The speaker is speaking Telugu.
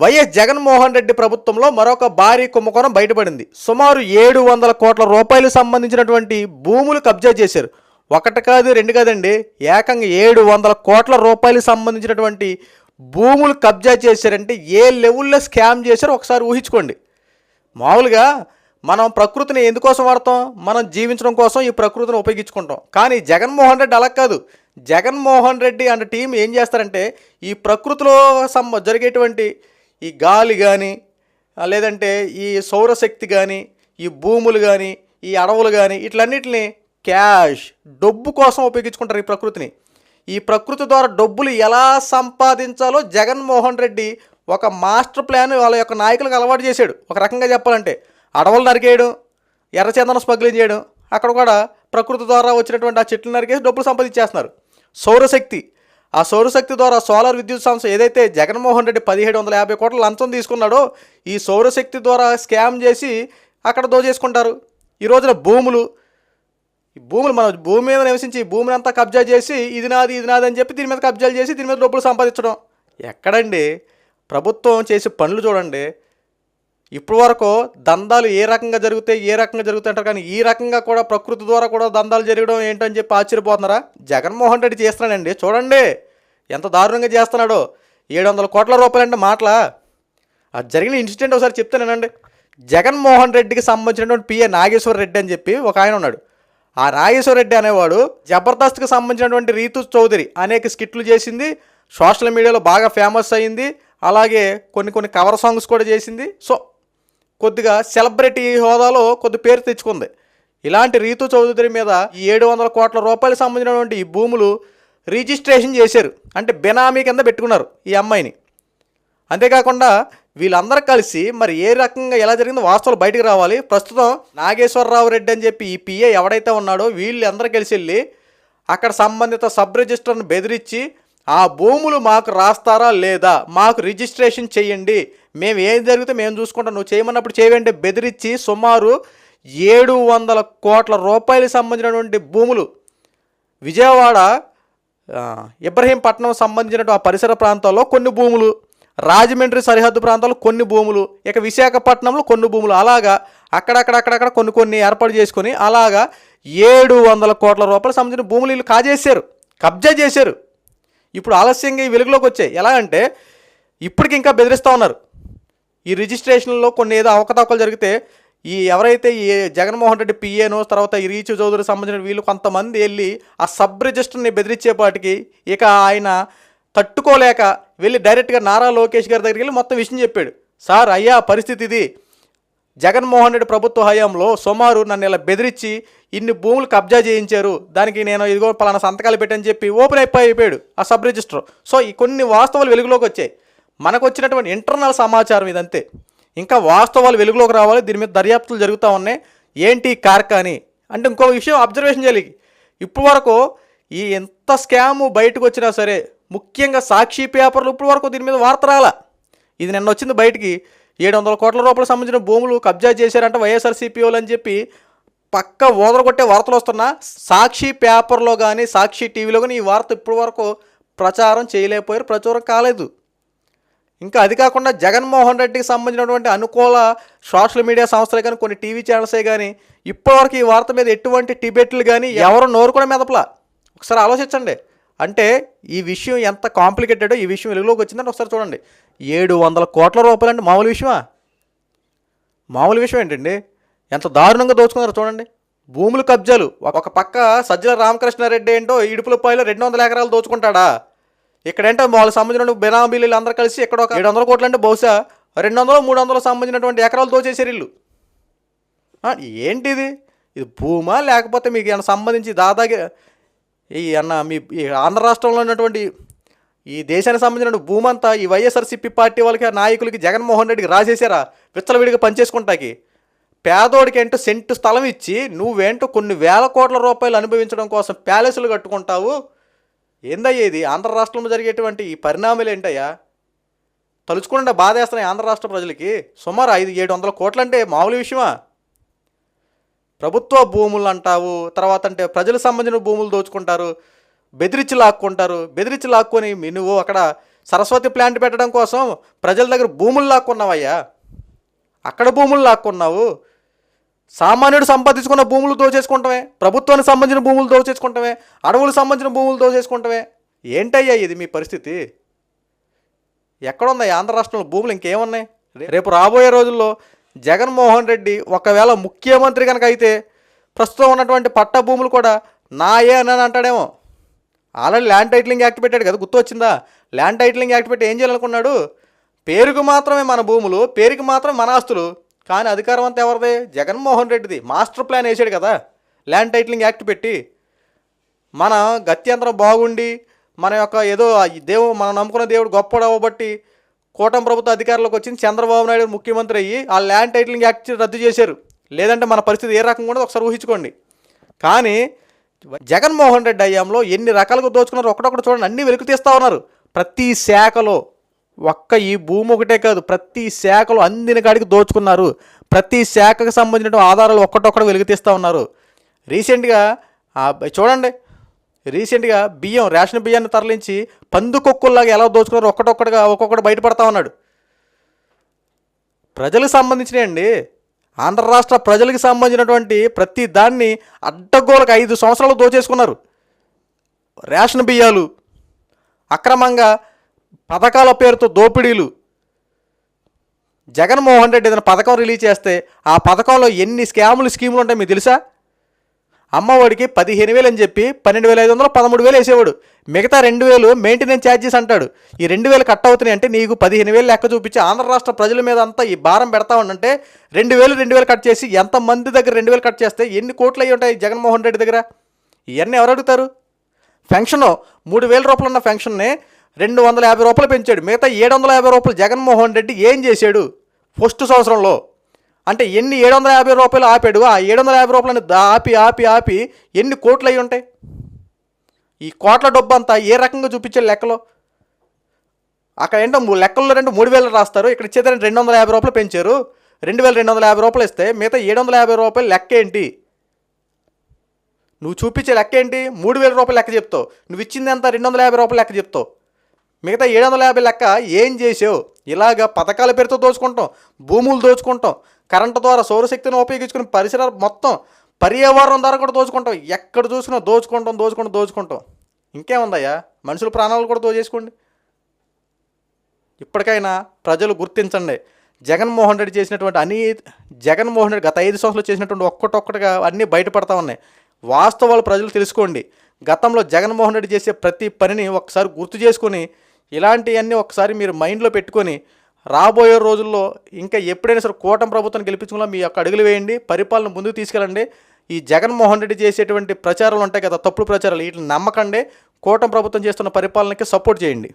వైఎస్ జగన్మోహన్ రెడ్డి ప్రభుత్వంలో మరొక భారీ కుంభకోణం బయటపడింది. సుమారు 700 కోట్ల రూపాయలు సంబంధించినటువంటి భూములు కబ్జా చేశారు. ఒకటి కాదు రెండు కాదండి, ఏకంగా 700 కోట్ల రూపాయలు సంబంధించినటువంటి భూములు కబ్జా చేశారంటే ఏ లెవెల్లో స్కామ్ చేశారో ఒకసారి ఊహించుకోండి. మామూలుగా మనం ప్రకృతిని ఎందుకోసం వాడతాం? మనం జీవించడం కోసం ఈ ప్రకృతిని ఉపయోగించుకుంటాం. కానీ జగన్మోహన్ రెడ్డి అలా కాదు. జగన్మోహన్ రెడ్డి అండ్ టీం ఏం చేస్తారంటే ఈ ప్రకృతిలో జరిగేటువంటి ఈ గాలి కానీ లేదంటే ఈ సౌరశక్తి కానీ ఈ భూములు కానీ ఈ అడవులు కానీ ఇట్లన్నిటిని క్యాష్ డబ్బు కోసం ఉపయోగించుకుంటారు. ఈ ప్రకృతిని, ఈ ప్రకృతి ద్వారా డబ్బులు ఎలా సంపాదించాలో జగన్మోహన్ రెడ్డి ఒక మాస్టర్ ప్లాన్ వాళ్ళ యొక్క నాయకులకు అలవాటు చేశాడు. ఒక రకంగా చెప్పాలంటే అడవులు నరికేయడం, ఎర్రచందనం స్మగ్లింగ్ చేయడం, అక్కడ కూడా ప్రకృతి ద్వారా వచ్చినటువంటి ఆ చెట్లు నరికేసి డబ్బులు సంపాదించేస్తున్నారు. సౌరశక్తి, ఆ సౌరశక్తి ద్వారా సోలార్ విద్యుత్ సంస్థ ఏదైతే జగన్మోహన్ రెడ్డి 1750 కోట్ల లంచం తీసుకున్నాడో ఈ సౌరశక్తి ద్వారా స్కామ్ చేసి అక్కడ దోచేసుకుంటారు. ఈ రోజున భూములు మన భూమి మీద నివసించి భూమిని అంతా కబ్జా చేసి ఇది నాది అని చెప్పి దీని మీద కబ్జాలు చేసి దీని మీద డబ్బులు సంపాదించడం. ఎక్కడండి ప్రభుత్వం చేసే పనులు చూడండి. ఇప్పటి వరకు దందాలు ఏ రకంగా జరుగుతాయి అంటారు, కానీ ఈ రకంగా కూడా ప్రకృతి ద్వారా కూడా దందాలు జరగడం ఏంటని చెప్పి ఆశ్చర్యపోతున్నారా? జగన్మోహన్ రెడ్డి చేస్తున్నాడండి. చూడండి ఎంత దారుణంగా చేస్తున్నాడో. 700 కోట్ల రూపాయలు అంటే మాటలా? అది జరిగిన ఇన్సిడెంట్ ఒకసారి చెప్తానేనండి. జగన్మోహన్ రెడ్డికి సంబంధించినటువంటి పిఏ నాగేశ్వర రెడ్డి అని చెప్పి ఒక ఆయన ఉన్నాడు. ఆ నాగేశ్వర రెడ్డి అనేవాడు జబర్దస్త్కి సంబంధించినటువంటి రీతు చౌదరి అనేక స్కిట్లు చేసింది, సోషల్ మీడియాలో బాగా ఫేమస్ అయింది, అలాగే కొన్ని కవర్ సాంగ్స్ కూడా చేసింది. సో కొద్దిగా సెలబ్రిటీ హోదాలో కొద్ది పేరు తెచ్చుకుంది. ఇలాంటి రీతు చౌదరి మీద ఈ 700 కోట్ల రూపాయలకు సంబంధించినటువంటి ఈ భూములు రిజిస్ట్రేషన్ చేశారు. అంటే బెనామీ కింద పెట్టుకున్నారు ఈ అమ్మాయిని. అంతేకాకుండా వీళ్ళందరూ కలిసి మరి ఏ రకంగా ఎలా జరిగిందో వాస్తవాలు బయటకు రావాలి. ప్రస్తుతం నాగేశ్వరరావు రెడ్డి అని చెప్పి ఈ పిఏ ఎవడైతే ఉన్నాడో వీళ్ళందరూ కలిసి వెళ్ళి అక్కడ సంబంధిత సబ్ రిజిస్టర్ను బెదిరించి ఆ భూములు మాకు రాస్తారా లేదా, మాకు రిజిస్ట్రేషన్ చేయండి, మేము ఏం జరిగితే మేము చూసుకుంటాం, నువ్వు చేయమన్నప్పుడు చేయండి బెదిరించి సుమారు 700 కోట్ల రూపాయలకు సంబంధించినటువంటి భూములు విజయవాడ ఇబ్రహీంపట్నం సంబంధించినటువంటి ఆ పరిసర ప్రాంతాల్లో కొన్ని భూములు, రాజమండ్రి సరిహద్దు ప్రాంతాల్లో కొన్ని భూములు, ఇక విశాఖపట్నంలో కొన్ని భూములు, అలాగా అక్కడక్కడ కొన్ని ఏర్పాటు చేసుకొని అలాగా 700 కోట్ల రూపాయలకు సంబంధించిన భూములు వీళ్ళు కాజేశారు, కబ్జా చేశారు. ఇప్పుడు ఆలస్యంగా ఈ వెలుగులోకి వచ్చాయి. ఎలా అంటే ఇప్పటికి ఇంకా బెదిరిస్తూ ఉన్నారు. ఈ రిజిస్ట్రేషన్లో కొన్ని ఏదో అవకతవకలు జరిగితే ఈ ఎవరైతే ఈ జగన్మోహన్ రెడ్డి పిఏనో తర్వాత ఈ రీచు చౌదరికి సంబంధించిన వీళ్ళు కొంతమంది వెళ్ళి ఆ సబ్ రిజిస్టర్ని బెదిరించేపాటికి ఇక ఆయన తట్టుకోలేక వెళ్ళి డైరెక్ట్గా నారా లోకేష్ గారి దగ్గరికి వెళ్ళి మొత్తం విషయం చెప్పాడు. సార్ అయ్యా పరిస్థితి ఇది, జగన్మోహన్ రెడ్డి ప్రభుత్వ హయాంలో సుమారు నన్ను ఇలా బెదిరించి ఇన్ని భూములు కబ్జా చేయించారు, దానికి నేను ఇదిగో పలానా సంతకాలు పెట్టని చెప్పి ఓపెన్ అయిపోయాడు ఆ సబ్ రిజిస్టర్. సో ఈ కొన్ని వాస్తవాలు వెలుగులోకి వచ్చాయి. మనకు వచ్చినటువంటి ఇంటర్నల్ సమాచారం ఇదంతే. ఇంకా వాస్తవాలు వెలుగులోకి రావాలి, దీని మీద దర్యాప్తులు జరుగుతూ ఉన్నాయి. ఏంటి కార్ఖాని అంటే ఇంకో విషయం అబ్జర్వేషన్ చేయాలి. ఇప్పుడు వరకు ఈ ఎంత స్కాము బయటకు వచ్చినా సరే ముఖ్యంగా సాక్షి పేపర్లు ఇప్పుడు వరకు దీని మీద వార్త రాలా. ఇది నిన్న వచ్చింది బయటికి. 700 కోట్ల రూపాయలకు సంబంధించిన భూములు కబ్జా చేశారంటే వైఎస్ఆర్సీపీ వాళ్ళు అని చెప్పి పక్క ఓదరగొట్టే వార్తలు వస్తున్నా సాక్షి పేపర్లో కానీ సాక్షి టీవీలో కానీ ఈ వార్త ఇప్పటి వరకు ప్రచారం చేయలేకపోయారు, ప్రచురం కాలేదు. ఇంకా అది కాకుండా జగన్మోహన్ రెడ్డికి సంబంధించినటువంటి అనుకూల సోషల్ మీడియా సంస్థలు కానీ కొన్ని టీవీ ఛానల్సే కానీ ఇప్పటివరకు ఈ వార్త మీద ఎటువంటి డిబేట్లు కానీ ఎవరు నోరు కూడా మెదపలా. ఒకసారి ఆలోచించండి. అంటే ఈ విషయం ఎంత కాంప్లికేటెడో ఈ విషయం వెలుగులోకి వచ్చిందని ఒకసారి చూడండి. 700 కోట్ల రూపాయలు అంటే మామూలు విషయమా? మామూలు విషయం ఏంటండి? ఎంత దారుణంగా దోచుకున్నారో చూడండి. భూములు కబ్జాలు ఒక పక్క సజ్జల రామకృష్ణారెడ్డి ఏంటో ఇడుపులపాయలో 200 ఎకరాలు దోచుకుంటాడా? ఇక్కడేంటో వాళ్ళకి సంబంధించిన బెనామీలు అందరూ కలిసి ఇక్కడ ఒక 700 కోట్లు అంటే బహుశా 200-300 సంబంధించినటువంటి ఎకరాలు దోచేసారు ఇల్లు. ఏంటిది? ఇది భూమా లేకపోతే మీకు ఏమైనా సంబంధించి దాదాగా మీ ఆంధ్ర రాష్ట్రంలో ఉన్నటువంటి ఈ దేశానికి సంబంధించిన భూమంతా ఈ వైఎస్ఆర్సీపీ పార్టీ వాళ్ళకి నాయకులకి జగన్మోహన్ రెడ్డికి రాసేసారా విచ్చలవిడిగా పనిచేసుకుంటాకి? పేదోడికి ఏంటో సెంటు స్థలం ఇచ్చి నువ్వేంటో కొన్ని వేల కోట్ల రూపాయలు అనుభవించడం కోసం ప్యాలెస్లు కట్టుకుంటావు. ఏందయ్యా ఇది? ఆంధ్ర రాష్ట్రంలో జరిగేటువంటి ఈ పరిణామాలు ఏంటయ్యా? తలుచుకుంటే బాధ వేస్తున్నాయి ఆంధ్ర రాష్ట్ర ప్రజలకి. సుమారు 500-700 కోట్లు అంటే మామూలు విషయమా? ప్రభుత్వ భూములు అంటావు, తర్వాత అంటే ప్రజలకు సంబంధించిన భూములు దోచుకుంటారు, బెదిరించి లాక్కుంటారు. బెదిరించి లాక్కొని నువ్వు అక్కడ సరస్వతి ప్లాంట్ పెట్టడం కోసం ప్రజల దగ్గర భూములు లాక్కున్నావయ్యా. అక్కడ భూములు లాక్కున్నావు. సామాన్యుడు సంపాదించుకున్న భూములు దోచేసుకుంటామే, ప్రభుత్వానికి సంబంధించిన భూములు దోచేసుకుంటామే, అడవులకు సంబంధించిన భూములు దోచేసుకుంటామే. ఏంటయ్యా ఇది మీ పరిస్థితి? ఎక్కడున్నాయి ఆంధ్ర రాష్ట్రంలో భూములు? ఇంకేమున్నాయి? రేపు రాబోయే రోజుల్లో జగన్మోహన్ రెడ్డి ఒకవేళ ముఖ్యమంత్రి కనుక అయితే ప్రస్తుతం ఉన్నటువంటి పట్ట భూములు కూడా నాయే అని అంటాడేమో. ఆల్రెడీ ల్యాండ్ టైటిలింగ్ యాక్ట్ పెట్టాడు కదా, గుర్తు వచ్చిందా? ల్యాండ్ టైటిలింగ్ యాక్ట్ పెట్టి ఏం చేయాలనుకున్నాడు? పేరుకు మాత్రమే మన భూములు, పేరుకి మాత్రమే మన ఆస్తులు, కానీ అధికారం అంతా ఎవరిది? జగన్మోహన్ రెడ్డిది. మాస్టర్ ప్లాన్ వేసాడు కదా ల్యాండ్ టైటిలింగ్ యాక్ట్ పెట్టి. మన గత్యంతరం బాగుండి మన యొక్క ఏదో మనం నమ్ముకున్న దేవుడు గొప్పడు అవ్వబట్టి కూటమి ప్రభుత్వ అధికారంలోకి వచ్చింది, చంద్రబాబు నాయుడు ముఖ్యమంత్రి అయ్యి ఆ ల్యాండ్ టైటిలింగ్ యాక్ట్ రద్దు చేశారు. లేదంటే మన పరిస్థితి ఏ రకంగా ఉండదో ఒకసారి ఊహించుకోండి. కానీ జగన్మోహన్ రెడ్డి అయ్యాంలో ఎన్ని రకాలుగా దోచుకున్నారు ఒకటొకటి చూడండి. అన్నీ వెలుగు తీస్తూ ఉన్నారు. ప్రతి శాఖలో ఒక్క ఈ భూమి ఒకటే కాదు, ప్రతి శాఖలో అందిన కాడికి దోచుకున్నారు. ప్రతి శాఖకు సంబంధించిన ఆధారాలు ఒక్కటొక్కటి వెలుగు తీస్తూ ఉన్నారు. రీసెంట్గా చూడండి, రీసెంట్గా బియ్యం, రేషన్ బియ్యాన్ని తరలించి పందుకొక్కుల్లాగా ఎలా దోచుకున్నారో ఒక్కొక్కటి బయటపడతా ఉన్నాడు. ప్రజలకు సంబంధించినవి, ఆంధ్ర రాష్ట్ర ప్రజలకు సంబంధించినటువంటి ప్రతి దాన్ని అడ్డగోలకు 5 సంవత్సరాలు దోచేసుకున్నారు. రేషన్ బియ్యాలు, అక్రమంగా పథకాల పేరుతో దోపిడీలు. జగన్మోహన్ రెడ్డి ఏదైనా పథకం రిలీజ్ చేస్తే ఆ పథకంలో ఎన్ని స్కీములు ఉంటాయి మీకు తెలుసా? అమ్మఒడికి 15,000 అని చెప్పి 12,500, 13,000 వేసేవాడు. మిగతా 2,000 మెయింటెనెన్స్ ఛార్జెస్ అంటాడు. ఈ 2,000 కట్ అవుతున్నాయి అంటే నీకు 15,000 లెక్క చూపించి ఆంధ్ర రాష్ట్ర ప్రజల మీద అంతా ఈ భారం పెడతా ఉండంటే 2,000 కట్ చేసి ఎంతమంది దగ్గర 2,000 కట్ చేస్తే ఎన్ని కోట్లు అయ్యి ఉంటాయి జగన్మోహన్ రెడ్డి దగ్గర? ఇవన్నీ ఎవరు అడుగుతారు? పెన్షన్ 3,000 రూపాయలు ఉన్న పెన్షన్ని 250 రూపాయలు పెంచాడు. మిగతా 750 రూపాయలు జగన్మోహన్ రెడ్డి ఏం చేశాడు ఫస్ట్ సంవత్సరంలో? అంటే ఎన్ని 750 రూపాయలు ఆపాడు? ఆ 750 రూపాయలని ఆపి ఎన్ని కోట్లు అయి ఉంటాయి? ఈ కోట్ల డబ్బు అంతా ఏ రకంగా చూపించే లెక్కలో? అక్కడ ఏంటో లెక్కల్లో 3,000 రాస్తారు, ఇక్కడ ఇచ్చేది 250 రూపాయలు పెంచారు. 2,250 రూపాయలు ఇస్తే మిగతా 750 రూపాయలు లెక్క ఏంటి? నువ్వు చూపించే లెక్క ఏంటి? 3,000 రూపాయలు లెక్క చెప్తావు, నువ్వు ఇచ్చింది ఎంత? 250 రూపాయలు లెక్క చెప్తావు. మిగతా 750 లెక్క ఏం చేసావు? ఇలాగా పథకాల పేరుతో దోచుకుంటాం, భూములు దోచుకుంటాం, కరెంటు ద్వారా సౌరశక్తిని ఉపయోగించుకుని పరిసరాలు మొత్తం పర్యావరణం ద్వారా కూడా దోచుకుంటాం. ఎక్కడ చూసినా దోచుకుంటాం. ఇంకేముందయ్యా? మనుషుల ప్రాణాలు కూడా దోచేసుకోండి. ఇప్పటికైనా ప్రజలు గుర్తించండి, జగన్మోహన్ రెడ్డి చేసినటువంటి జగన్మోహన్ రెడ్డి గత 5 సంవత్సరాలు చేసినటువంటి ఒక్కటొక్కటిగా అన్నీ బయటపడతా ఉన్నాయి. వాస్తవాలు ప్రజలు తెలుసుకోండి. గతంలో జగన్మోహన్ రెడ్డి చేసే ప్రతి పనిని ఒకసారి గుర్తు చేసుకొని ఇలాంటివన్నీ ఒకసారి మీరు మైండ్లో పెట్టుకొని రాబోయే రోజుల్లో ఇంకా ఎప్పుడైనా సరే కూటమి ప్రభుత్వాన్ని గెలిపించుకున్నా మీ యొక్క అడుగులు వేయండి, పరిపాలన ముందుకు తీసుకెళ్ళండి. ఈ జగన్మోహన్ రెడ్డి చేసేటువంటి ప్రచారాలు ఉంటాయి కదా, తప్పుడు ప్రచారాలు, వీటిని నమ్మకండి. కూటమి ప్రభుత్వం చేస్తున్న పరిపాలనకి సపోర్ట్ చేయండి.